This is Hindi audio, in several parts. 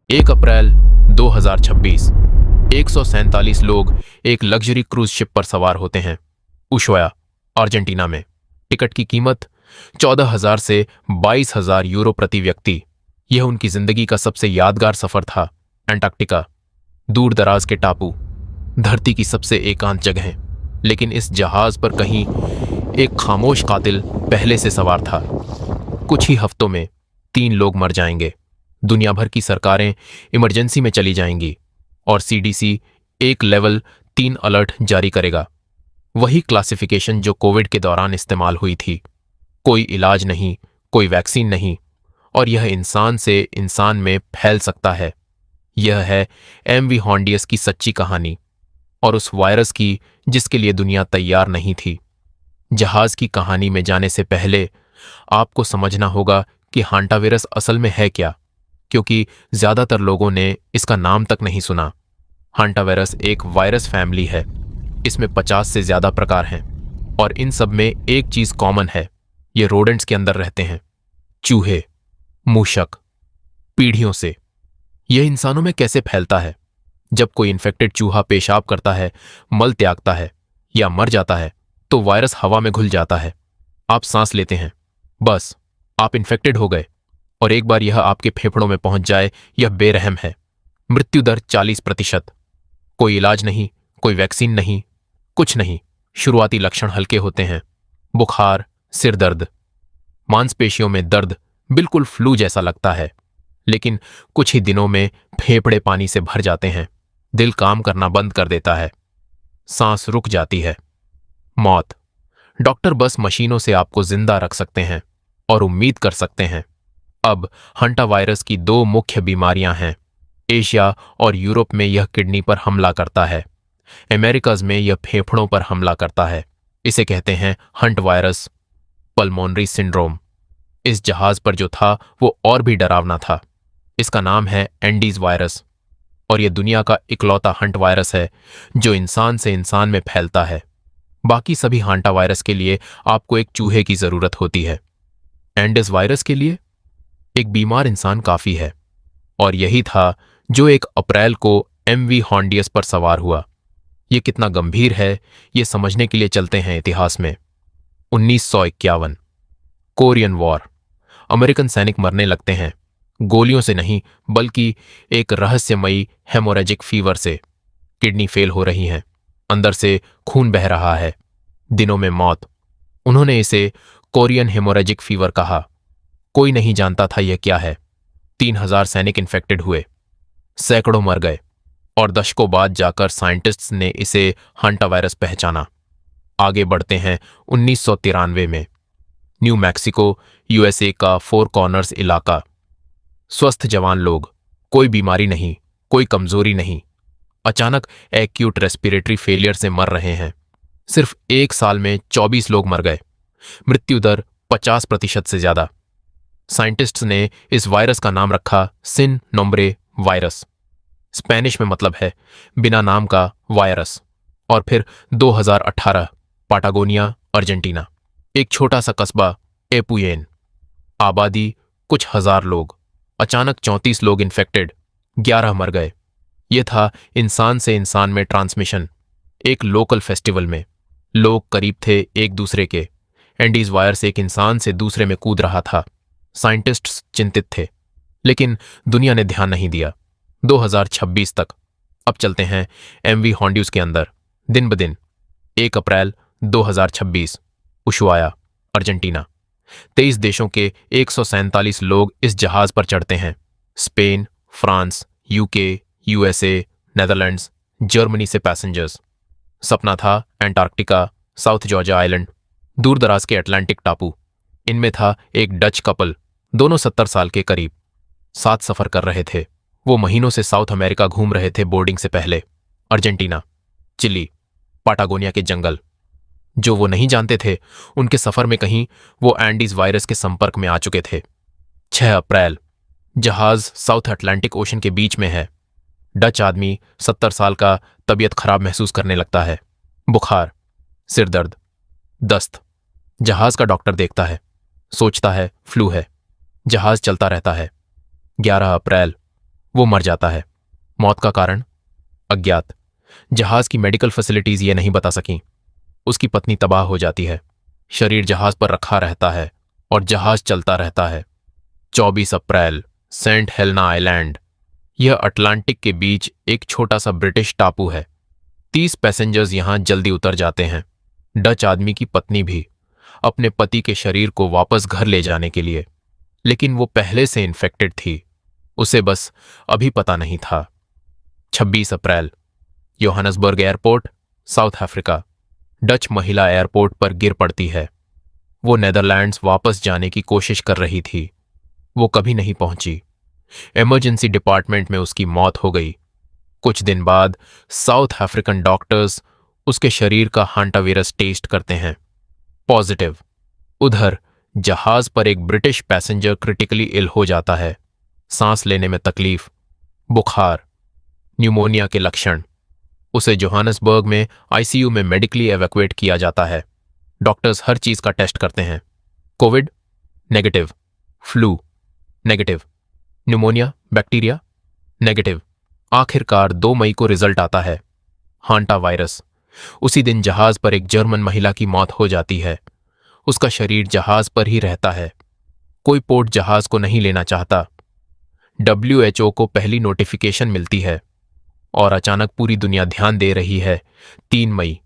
1 अप्रैल 2026। 147 लोग एक लग्जरी क्रूज शिप पर सवार होते हैं, उशुया, अर्जेंटीना में। टिकट की कीमत 14,000 से 22,000 यूरो प्रति व्यक्ति। यह उनकी जिंदगी का सबसे यादगार सफर था। अंटार्कटिका, दूर दराज के टापू, धरती की सबसे एकांत जगह। लेकिन इस जहाज पर कहीं एक खामोश कातिल पहले से सवार था। कुछ ही हफ्तों में 3 लोग मर जाएंगे। दुनिया भर की सरकारें इमरजेंसी में चली जाएंगी और सीडीसी एक लेवल 3 अलर्ट जारी करेगा। वही क्लासिफिकेशन जो कोविड के दौरान इस्तेमाल हुई थी। कोई इलाज नहीं, कोई वैक्सीन नहीं, और यह इंसान से इंसान में फैल सकता है। यह है एमवी हॉन्डियस की सच्ची कहानी, और उस वायरस की जिसके लिए दुनिया तैयार नहीं थी। जहाज की कहानी में जाने से पहले आपको समझना होगा कि हांटावायरस असल में है क्या, क्योंकि ज्यादातर लोगों ने इसका नाम तक नहीं सुना। हांटावायरस एक वायरस फैमिली है। इसमें 50 से ज्यादा प्रकार हैं, और इन सब में एक चीज कॉमन है, ये रोडेंट्स के अंदर रहते हैं। चूहे, मूषक, पीढ़ियों से। यह इंसानों में कैसे फैलता है? जब कोई इन्फेक्टेड चूहा पेशाब करता है, मल त्यागता है या मर जाता है, तो वायरस हवा में घुल जाता है। आप सांस लेते हैं, बस आप इन्फेक्टेड हो गए। और एक बार यह आपके फेफड़ों में पहुंच जाए, यह बेरहम है। मृत्यु दर 40%। कोई इलाज नहीं, कोई वैक्सीन नहीं, कुछ नहीं। शुरुआती लक्षण हल्के होते हैं, बुखार, सिर दर्द, मांसपेशियों में दर्द, बिल्कुल फ्लू जैसा लगता है। लेकिन कुछ ही दिनों में फेफड़े पानी से भर जाते हैं, दिल काम करना बंद कर देता है, सांस रुक जाती है। मौत। डॉक्टर बस मशीनों से आपको जिंदा रख सकते हैं और उम्मीद कर सकते हैं। अब हंटावायरस की 2 मुख्य बीमारियां हैं। एशिया और यूरोप में यह किडनी पर हमला करता है। अमेरिकाज में यह फेफड़ों पर हमला करता है। इसे कहते हैं हंट वायरस, पल्मोनरी सिंड्रोम। इस जहाज पर जो था वो और भी डरावना था। इसका नाम है एंडीज वायरस, और यह दुनिया का इकलौता हंट वायरस है जो इंसान से इंसान में फैलता है। बाकी सभी हांटा वायरस के लिए आपको एक चूहे की जरूरत होती है। एंडीज वायरस के लिए एक बीमार इंसान काफी है। और यही था जो 1 अप्रैल को एमवी हॉन्डियस पर सवार हुआ। यह कितना गंभीर है, यह समझने के लिए चलते हैं इतिहास में। 1951, कोरियन वॉर। अमेरिकन सैनिक मरने लगते हैं, गोलियों से नहीं बल्कि एक रहस्यमयी हेमोरेजिक फीवर से। किडनी फेल हो रही हैं, अंदर से खून बह रहा है, दिनों में मौत। उन्होंने इसे कोरियन हेमोरेजिक फीवर कहा। कोई नहीं जानता था यह क्या है। 3,000 सैनिक इन्फेक्टेड हुए, सैकड़ों मर गए, और दशकों बाद जाकर साइंटिस्ट्स ने इसे हंटावायरस पहचाना। आगे बढ़ते हैं 1993 में। न्यू मैक्सिको, यूएसए का 4 कॉर्नर्स इलाका। स्वस्थ जवान लोग, कोई बीमारी नहीं, कोई कमजोरी नहीं। अचानक एक्यूट रेस्पिरेटरी फेलियर से मर रहे हैं। सिर्फ 1 साल में 24 लोग मर गए। मृत्यु दर 50% से ज्यादा। साइंटिस्ट्स ने इस वायरस का नाम रखा सिन नोम्ब्रे वायरस। स्पेनिश में मतलब है बिना नाम का वायरस। और फिर 2018, पाटागोनिया, अर्जेंटीना। एक छोटा सा कस्बा एपुयेन, आबादी कुछ हजार लोग। अचानक 34 लोग इन्फेक्टेड, 11 मर गए। यह था इंसान से इंसान में ट्रांसमिशन। एक लोकल फेस्टिवल में लोग करीब थे एक दूसरे के। एंडीज वायरस एक इंसान से दूसरे में कूद रहा था। साइंटिस्ट्स चिंतित थे, लेकिन दुनिया ने ध्यान नहीं दिया। 2026 तक। अब चलते हैं एमवी हॉन्ड्यूस के अंदर। दिन ब दिन। 1 अप्रैल 2026, उशुआया, अर्जेंटीना। 23 देशों के 147 लोग इस जहाज पर चढ़ते हैं। Spain, France, UK, USA, Netherlands, Germany से पैसेंजर्स। सपना था अंटार्कटिका, साउथ जॉर्जिया आइलैंड, दूर दराज के अटलांटिक टापू। इनमें था एक डच कपल, दोनों 70 साल के करीब। साथ सफर कर रहे थे। वो महीनों से साउथ अमेरिका घूम रहे थे बोर्डिंग से पहले। अर्जेंटीना, चिली, पाटागोनिया के जंगल। जो वो नहीं जानते थे, उनके सफर में कहीं वो एंडीज वायरस के संपर्क में आ चुके थे। 6 अप्रैल। जहाज साउथ अटलांटिक ओशन के बीच में है। डच आदमी 70 साल का तबीयत खराब महसूस करने लगता है। बुखार, सिर दर्द, दस्त। जहाज का डॉक्टर देखता है, सोचता है फ्लू है। जहाज चलता रहता है। 11 अप्रैल। वो मर जाता है। मौत का कारण अज्ञात। जहाज की मेडिकल फैसिलिटीज ये नहीं बता सकीं। उसकी पत्नी तबाह हो जाती है। शरीर जहाज पर रखा रहता है और जहाज चलता रहता है। 24 अप्रैल, सेंट हेलेना आइलैंड। यह अटलांटिक के बीच एक छोटा सा ब्रिटिश टापू है। 30 पैसेंजर्स यहां जल्दी उतर जाते हैं। डच आदमी की पत्नी भी, अपने पति के शरीर को वापस घर ले जाने के लिए। लेकिन वो पहले से इन्फेक्टेड थी, उसे बस अभी पता नहीं था। 26 अप्रैल, योहानसबर्ग एयरपोर्ट, साउथ अफ्रीका। डच महिला एयरपोर्ट पर गिर पड़ती है। वो नेदरलैंड्स वापस जाने की कोशिश कर रही थी। वो कभी नहीं पहुंची। इमरजेंसी डिपार्टमेंट में उसकी मौत हो गई। कुछ दिन बाद साउथ अफ्रीकन डॉक्टर्स उसके शरीर का हांटावीरस टेस्ट करते हैं, पॉजिटिव। उधर जहाज पर एक ब्रिटिश पैसेंजर क्रिटिकली इल हो जाता है। सांस लेने में तकलीफ, बुखार, न्यूमोनिया के लक्षण। उसे जोहानसबर्ग में आईसीयू में मेडिकली एवैक्यूएट किया जाता है। डॉक्टर्स हर चीज का टेस्ट करते हैं। Covid negative, flu negative, pneumonia, bacteria negative. आखिरकार 2 मई को रिजल्ट आता है, हांटा वायरस। उसी दिन जहाज पर एक जर्मन महिला की मौत हो जाती है। उसका शरीर जहाज पर ही रहता है। कोई पोर्ट जहाज को नहीं लेना चाहता। WHO को पहली नोटिफिकेशन मिलती है और अचानक पूरी दुनिया ध्यान दे रही है। 3 मई,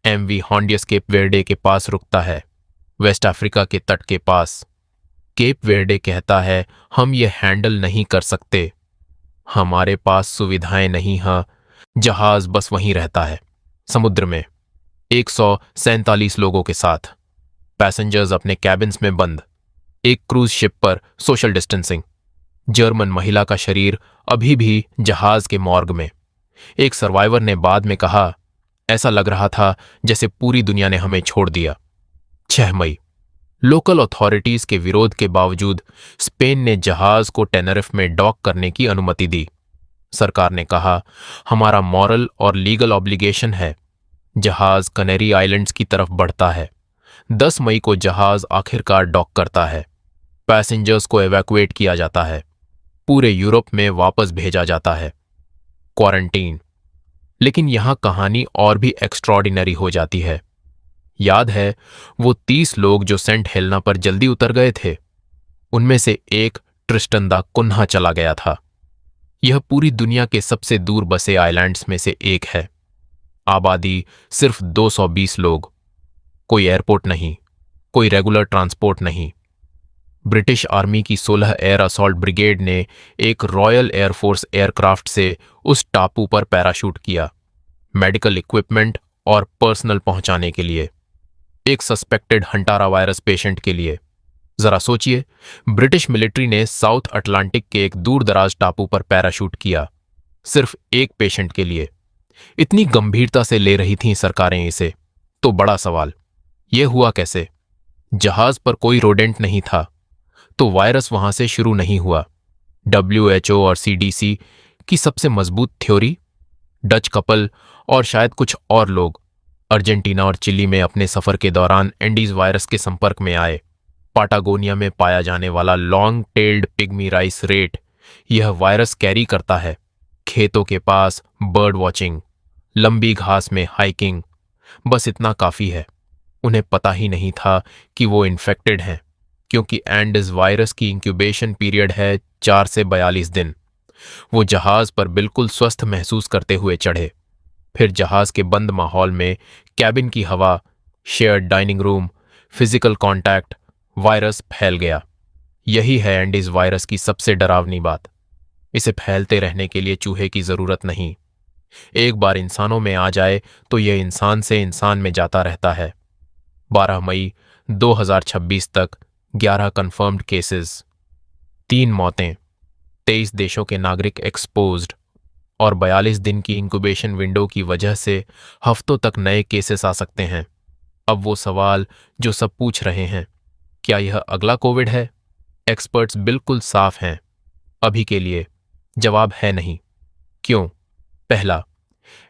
MV हॉन्डियस केप वेर्डे के पास रुकता है, वेस्ट अफ्रीका के तट के पास। केप वेर्डे कहता है, हम ये हैंडल नहीं कर सकते, हमारे पास सुविधाएं नहीं हैं। जहाज बस वहीं रहता है, समुद्र में, 147 लोगों के साथ। पैसेंजर्स अपने कैबिन्स में बंद। एक क्रूज शिप पर सोशल डिस्टेंसिंग। जर्मन महिला का शरीर अभी भी जहाज के मॉर्ग में। एक सर्वाइवर ने बाद में कहा, ऐसा लग रहा था जैसे पूरी दुनिया ने हमें छोड़ दिया। 6 मई, लोकल अथॉरिटीज के विरोध के बावजूद स्पेन ने जहाज को टेनरिफ में डॉक करने की अनुमति दी। सरकार ने कहा, हमारा मॉरल और लीगल ऑब्लिगेशन है। जहाज कनेरी आइलैंड्स की तरफ बढ़ता है। 10 मई को जहाज आखिरकार डॉक करता है। पैसेंजर्स को एवैक्यूएट किया जाता है। पूरे यूरोप में वापस भेजा जाता है। क्वारंटीन। लेकिन यहां कहानी और भी एक्स्ट्रॉर्डिनरी हो जाती है। याद है वो 30 लोग जो सेंट हेलेना पर जल्दी उतर गए थे? उनमें से एक ट्रिस्टन दा कुन्हा चला गया था। यह पूरी दुनिया के सबसे दूर बसे आइलैंड्स में से एक है। आबादी सिर्फ 220 लोग। कोई एयरपोर्ट नहीं, कोई रेगुलर ट्रांसपोर्ट नहीं। ब्रिटिश आर्मी की 16 एयर असॉल्ट ब्रिगेड ने एक रॉयल एयरफोर्स एयरक्राफ्ट से उस टापू पर पैराशूट किया, मेडिकल इक्विपमेंट और पर्सनल पहुंचाने के लिए। एक सस्पेक्टेड हंटारा वायरस पेशेंट के लिए। जरा सोचिए, ब्रिटिश मिलिट्री ने साउथ अटलांटिक के एक दूर दराज टापू पर पैराशूट किया, सिर्फ एक पेशेंट के लिए। इतनी गंभीरता से ले रही थीं सरकारें इसे, तो बड़ा सवाल यह हुआ कैसे? जहाज पर कोई रोडेंट नहीं था, तो वायरस वहां से शुरू नहीं हुआ। WHO और CDC की सबसे मजबूत थ्योरी? डच कपल और शायद कुछ और लोग अर्जेंटीना और चिली में अपने सफर के दौरान एंडीज वायरस के संपर्क में आए। पाटागोनिया में पाया जाने वाला long tailed pygmy rice rate यह वायरस कैरी करता है। खेतों के पास बर्ड वॉचिंग, लंबी घास में हाइकिंग, बस इतना काफी है। उन्हें पता ही नहीं था कि वो इन्फेक्टेड हैं, क्योंकि एंडीज वायरस की इंक्यूबेशन पीरियड है 4 से 42 दिन। वो जहाज पर बिल्कुल स्वस्थ महसूस करते हुए चढ़े। फिर जहाज के बंद माहौल में कैबिन की हवा, shared dining room, physical contact, virus फैल गया। यही है एंडीज वायरस की सबसे डरावनी बात। इसे फैलते रहने के लिए चूहे की जरूरत नहीं। एक बार इंसानों में आ जाए तो यह इंसान से इंसान में जाता रहता है। 12 मई 2026 तक 11 कंफर्म्ड केसेस, 3 मौतें, 23 देशों के नागरिक एक्सपोज्ड और 42 दिन की इंक्यूबेशन विंडो की वजह से हफ्तों तक नए केसेस आ सकते हैं। अब वो सवाल जो सब पूछ रहे हैं, क्या यह अगला कोविड है? एक्सपर्ट्स बिल्कुल साफ हैं। अभी के लिए जवाब है नहीं। क्यों? पहला,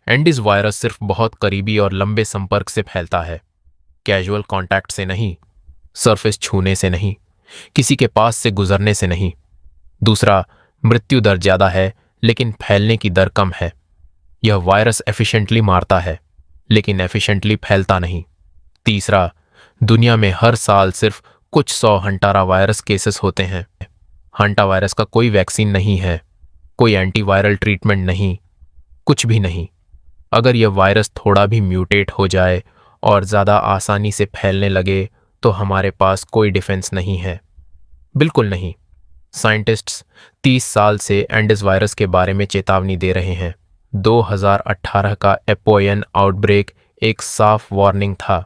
एंडीज वायरस सिर्फ बहुत करीबी और लंबे संपर्क से फैलता है, कैजुअल कांटेक्ट से नहीं, सरफेस छूने से नहीं, किसी के पास से गुजरने से नहीं। दूसरा, मृत्यु दर ज्यादा है लेकिन फैलने की दर कम है। यह वायरस एफिशिएंटली मारता है लेकिन एफिशिएंटली फैलता नहीं। तीसरा, दुनिया में हर साल सिर्फ कुछ 100 हंटारा वायरस केसेस होते हैं। हंटा वायरस का कोई वैक्सीन नहीं है, कोई एंटीवायरल ट्रीटमेंट नहीं, कुछ भी नहीं। अगर यह वायरस थोड़ा भी म्यूटेट हो जाए और ज़्यादा आसानी से फैलने लगे तो हमारे पास कोई डिफेंस नहीं है, बिल्कुल नहीं। साइंटिस्ट्स 30 साल से एंडिस वायरस के बारे में चेतावनी दे रहे हैं। 2018 का एपोयन आउटब्रेक एक साफ वार्निंग था।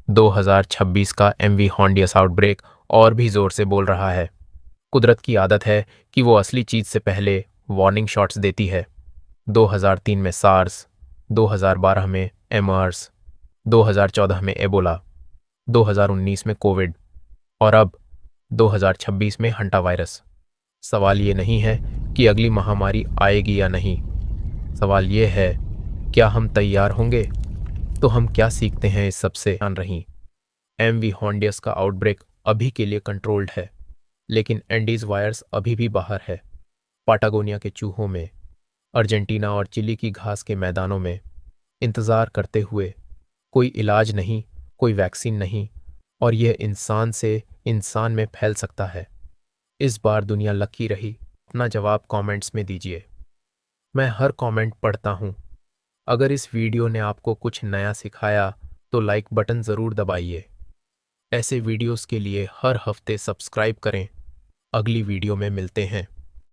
2026 का एमवी हॉन्डियस आउटब्रेक और भी जोर से बोल रहा है। कुदरत की आदत है कि वो असली चीज से पहले वार्निंग शॉट्स देती है। 2003 में सार्स, 2012 में एमर्स, 2014 में एबोला, 2019 में कोविड और अब 2026 में हंटा वायरस। सवाल ये नहीं है कि अगली महामारी आएगी या नहीं, सवाल ये है क्या हम तैयार होंगे। तो हम क्या सीखते हैं इस सबसे? ध्यान रही, एमवी हॉन्डियस का आउटब्रेक अभी के लिए कंट्रोल्ड है, लेकिन एंडीज वायरस अभी भी बाहर है। पाटागोनिया के चूहों में, अर्जेंटीना और चिली की घास के मैदानों में, इंतज़ार करते हुए। कोई इलाज नहीं, कोई वैक्सीन नहीं, और यह इंसान से इंसान में फैल सकता है। इस बार दुनिया लकी रही। अपना जवाब कमेंट्स में दीजिए, मैं हर कमेंट पढ़ता हूँ। अगर इस वीडियो ने आपको कुछ नया सिखाया तो लाइक बटन ज़रूर दबाइए। ऐसे वीडियोस के लिए हर हफ्ते सब्सक्राइब करें। अगली वीडियो में मिलते हैं।